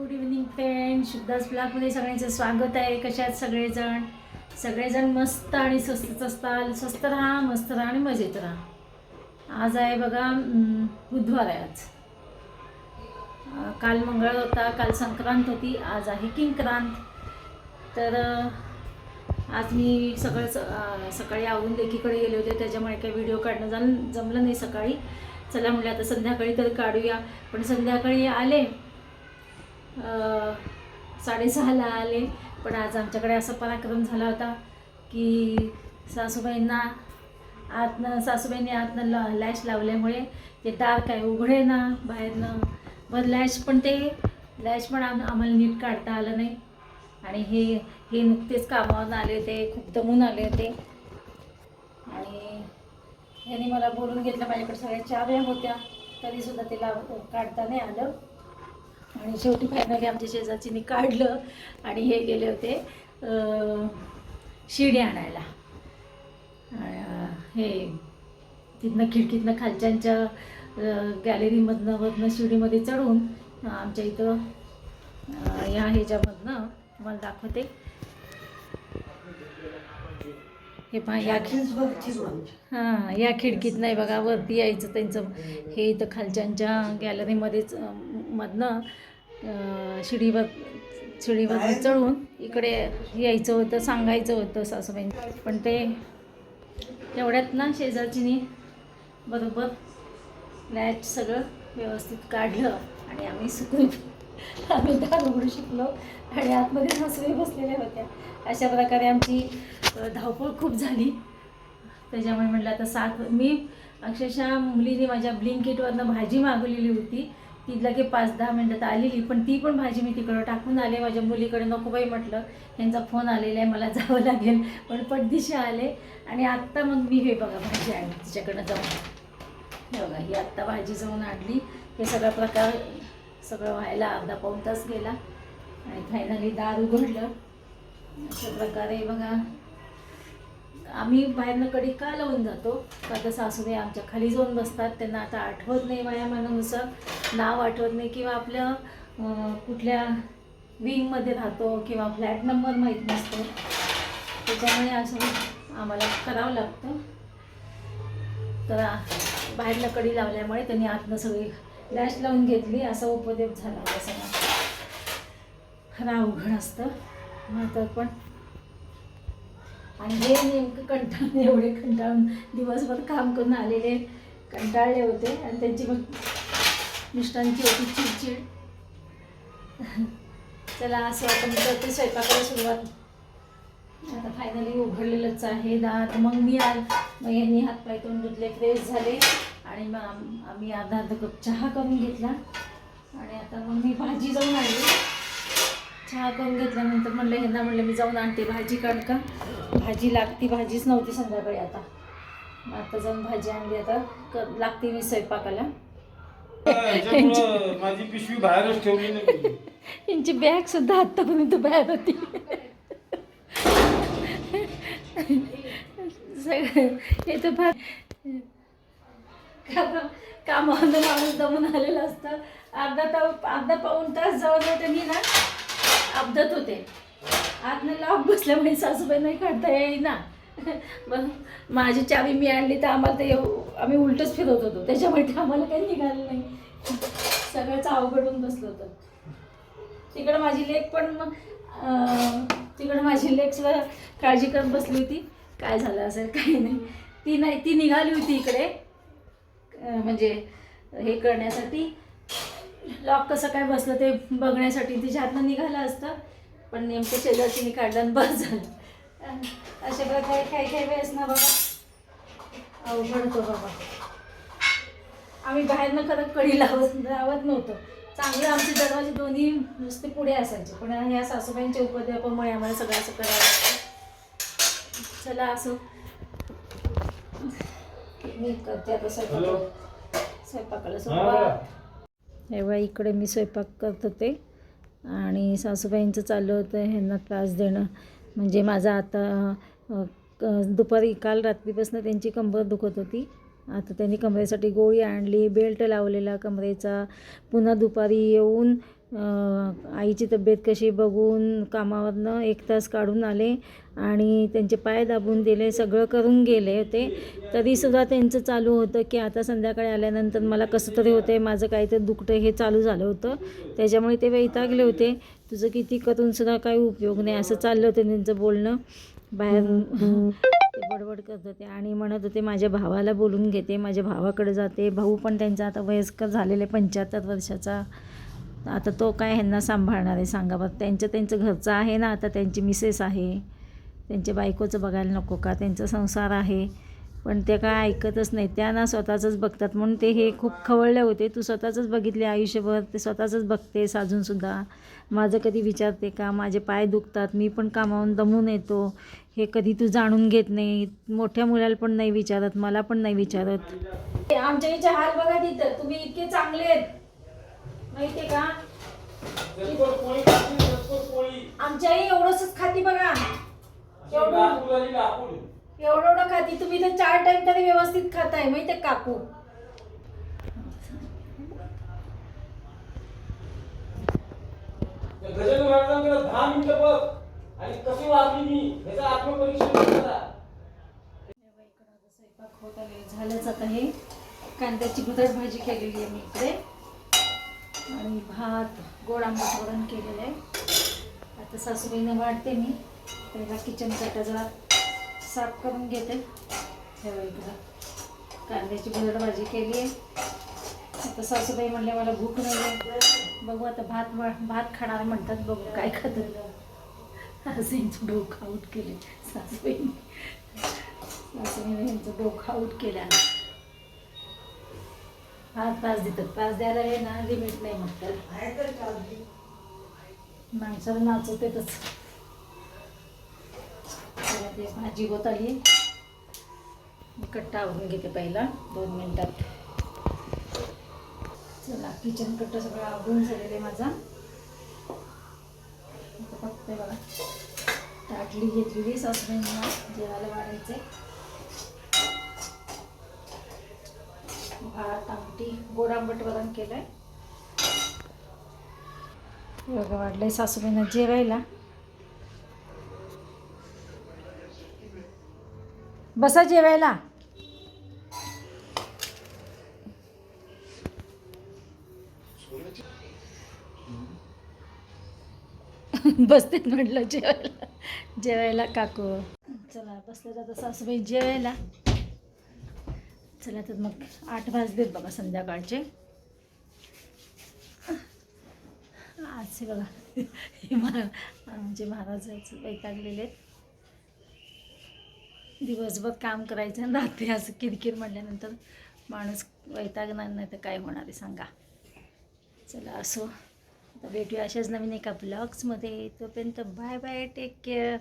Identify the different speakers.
Speaker 1: Good evening friend, शुद्धास ब्लॉगमध्ये सगळ्यांचं स्वागत आहे. कशात सगळेजण मस्त आणि स्वस्तच असताल. स्वस्त राहा, मस्त राहा आणि मजेत राहा. आज आहे बघा बुधवार आहे. आज काल मंगळ होता, काल संक्रांत होती, आज आहे किंक्रांत. तर आज मी सकाळी आवरून लेकीकडे गेले होते, त्याच्यामुळे काही व्हिडिओ काढणं जमलं नाही सकाळी. चला म्हटलं आता संध्याकाळी तर काढूया. पण संध्याकाळी आले 6:30ला आले. पण आज आमच्याकडे असा पराक्रम झाला होता की सासूबाईंनी आतनं लॅश लावल्यामुळे ते दार काय उघडे ना बाहेरनं. मग लॅश पण आम्हाला नीट काढता आलं नाही. आणि हे नुकतेच कामावरून आले होते, खूप दमून आले होते. आणि ह्याने मला बोलून घेतलं. माझ्याकडे सगळ्या चाव्या होत्या, तरीसुद्धा ते काढता नाही आलं. आणि शेवटी फायनली आमच्या शेजारचीने काढलं. आणि हे गेले होते शिडी आणायला. हे तिथनं खिडकीतनं खालच्यांच्या गॅलरीमधनं शिडीमध्ये चढून आमच्या इथं या ह्याच्यामधनं तुम्हाला दाखवते. हे पहा, या खिडकीत नाही बघा, वरती यायचं त्यांचं. हे इथं खालच्यांच्या गॅलरीमध्येच मधनं शिडीवर चढून इकडे यायचं होतं, सांगायचं होतं सासूबाईंनी. पण ते तेवढ्यात ना शेजारचीनी बरोबर लॅच सगळं व्यवस्थित काढलं. आणि आम्ही दार उघडू शिकलो. आणि आतमध्ये सासूबाई बसलेल्या होत्या. अशा प्रकारे आमची धावपळ खूप झाली. त्याच्यामुळे म्हटलं आता मी अक्षरशः मुलीने माझ्या ब्लिंकिटवरनं भाजी मागवलेली होती. ती लगे 5-10 मिनटात आलेली. पण ती पण भाजी मी तिकडं टाकून आले. माझ्या मुलीकडे नको बाई म्हटलं, यांचा फोन आलेला आहे, मला जावं लागेल. पण पटदिशी आले. आणि आत्ता मग मी हे बघा भाजी आणली तिच्याकडनं जाऊन. हे बघा, ही आत्ता भाजी जाऊन आणली. हे सगळं व्हायला अर्धा-पाऊण तास गेला. आणि फायनली दार उघडलं. अशा प्रकारे बघा, आम्ही बाहेरनं कडी का लावून जातो, का तर सासूबाई आमच्या खाली जाऊन बसतात. त्यांना आता आठवत नाही, वयामानानुसार नाव आठवत नाही, किंवा आपलं कुठल्या विंगमध्ये राहतो किंवा फ्लॅट नंबर माहीत नसतो. त्याच्यामुळे असं आम्हाला करावं लागतं. तर बाहेरनं कडी लावल्यामुळे त्यांनी आतनं सगळी लॅश लावून घेतली. असा उपदेश झाला. असं खरं अवघड असतं नंतर पण. आणि हे नेमकं एवढे कंटाळून दिवसभर काम करून आलेले कंटाळले होते. आणि त्यांची मग मिस्टरांची होती चिडचिड. चला असं आता मी करते स्वयंपाकाला सुरुवात. आता फायनली उघडलेलंच आहे दार. मग यांनी हातपाय तोंड धुतले, फ्रेश झाले. आणि मग आम्ही अर्धा कप चहा करून घेतला. आणि आता मग मी भाजी जाऊन आणली. चहा करून घेतल्यानंतर म्हणलं मी जाऊन आणते भाजी, कारण का भाजी लागती. भाजीच नव्हती संध्याकाळी. आता जाऊन भाजी आणली. आता लागते मी स्वयंपाकाला.
Speaker 2: माझी पिशवी बाहेरच ठेवली नाही.
Speaker 1: यांची बॅग सुद्धा आत्तापर्यंत बाहेर होती. हे तर फार कामावर माणूस दमून आलेला असतं. अर्धा-पाऊण तास जवळ त्यांनी ना अपदत होते. आतनं लॉक बसल्यामुळे सासूबाई नाही काढता येईना. मग माझी चावी मी आणली तर आम्हाला आम्ही उलटच फिरवत होतो. त्याच्यामुळे ते आम्हाला काही निघालं नाही. सगळंच अवघडून बसलं होतं. तिकडं माझी लेक सुद्धा काळजी करत बसली होती, काय झालं असेल काही नाही. ती निघाली होती इकडे, म्हणजे हे करण्यासाठी, लॉक कसं काय बसलं ते बघण्यासाठी. तिच्या हातनं निघालं असतं, पण नेमकं शेजारचीने काढलं आणि बस झालं. अशा प्रकारे काही वेळेस ना बाबा अवघड होतो बाबा. आम्ही बाहेरनं खरं कडी लावत नव्हतो. चांगलं आमचे दरवाजे दोन्ही नुसते पुढे असायचे. पण ह्या सासूबाईंच्या उपद्रवामुळे आम्हाला सगळं असं करावं लागतं. चला असं मी करते आता स्वयंपाकाला सुरुवात. तेव्हा इकडे मी स्वयंपाक करत होते आणि सासूबाईंचं चाललं होतं ह्यांना त्रास देणं. म्हणजे माझा आता दुपारी काल रात्रीपासून त्यांची कंबर दुखत होती. आता त्यांनी कमरेसाठी गोळी आणली, बेल्ट लावलेला कमरेचा. पुन्हा दुपारी येऊन आईची तब्येत कशी बघून कामावरनं 1 तास काढून आले आणि त्यांचे पाय दाबून दिले, सगळं करून गेले होते. तरीसुद्धा त्यांचं चालू होतं की आता संध्याकाळी आल्यानंतर मला कसं तरी होतं आहे, माझं काहीतरी दुखतं, हे चालू झालं होतं. त्याच्यामुळे ते वैतागले होते. तुझं किती करूनसुद्धा काही उपयोग नाही, असं चाललं होतं त्यांचं बोलणं. बाहेर ते बडबड करत होते आणि म्हणत होते माझ्या भावाला बोलून घेते, माझ्या भावाकडे जाते. भाऊ पण त्यांचा आता वयस्कर झालेले 75 वर्षाचा. आता तो काय ह्यांना सांभाळणार आहे सांगा बरं. त्यांचं घरचं आहे ना, आता त्यांची मिसेस आहे, त्यांच्या बायकोचं बघायला नको का, त्यांचा संसार आहे. पण ते काय ऐकतच नाही, त्या ना स्वतःचंच बघतात. म्हणून ते हे खूप खवळले होते. तू स्वतःचंच बघितले आयुष्यभर, ते स्वतःचंच बघते अजूनसुद्धा. माझं कधी विचारते का, माझे पाय दुखतात, मी पण कामावून दमून येतो, हे कधी तू जाणून घेत नाही. मोठ्या मुलाला पण नाही विचारत, मला पण नाही विचारत. आमच्या इथे हाल बघा तिथं, तुम्ही इतके चांगले आहेत माहिती आहे का. आमच्याही एवढंच खाती बघा, एवढं खाती. तुम्ही तर 4 टाइम तरी व्यवस्थित खाताय माहिती आहे काकू.
Speaker 2: गजानन महाराजांकडे 10 मिनिटं बघ आणि कशी वागली मी याचं आत्मपरीक्षण करा.
Speaker 1: स्वयंपाक होत आले, झालंच आता. हे कांद्याची भुतट भाजी केलेली आहे मी इकडे आणि भात, गोड आंबट वरण केलेलं आहे. आता सासूबाईनं वाढते मी. पहिला किचन कट्टा जरा साफ करून घेते. ठेवा इकडं. कांद्याची भुतट भाजी केली आहे. आता सासूबाई म्हणले मला भूक नाही आहे, बघू आता भात खाणार म्हणतात, बघू काय खातात. असं यांचं डोकं आऊट केले सासूबाईने. सासूबाईने यांचं डोकं आऊट केलं. भात पाच देतात, पाच द्यायला हे ना लिमिट नाही म्हणतात. माणसाला नाचवतेच. ते भाजी होत आली, मी कट्टा आवरून घेते पहिला 2 मिनिटात. चला, किचन कट्टा सगळं आवरून झालेलं आहे माझा. फक्त बघा ताटली घेतलेली सासूबाईंना जेवायला वाढायचे. भात, आमटी, गोड आंबट वरण केलंय. बघा वाढलंय सासूबाईंना जेवायला. बसा जेवायला. बसतेत म्हटलं जेवायला काकू. चला बसले आता सासूबाई जेवायला. चला तर मग 8 वाजलेत बघा संध्याकाळचे. आज बघा हे आमचे महाराज वैतागलेले आहेत. दिवसभर काम करायचं आणि रात्री असं किरकिर म्हटल्यानंतर माणूस वैतागणार नाही तर काय होणार आहे सांगा. चला असो, आता भेटूया अशाच नवीन एका ब्लॉग्समध्ये. तोपर्यंत बाय बाय, टेक केअर.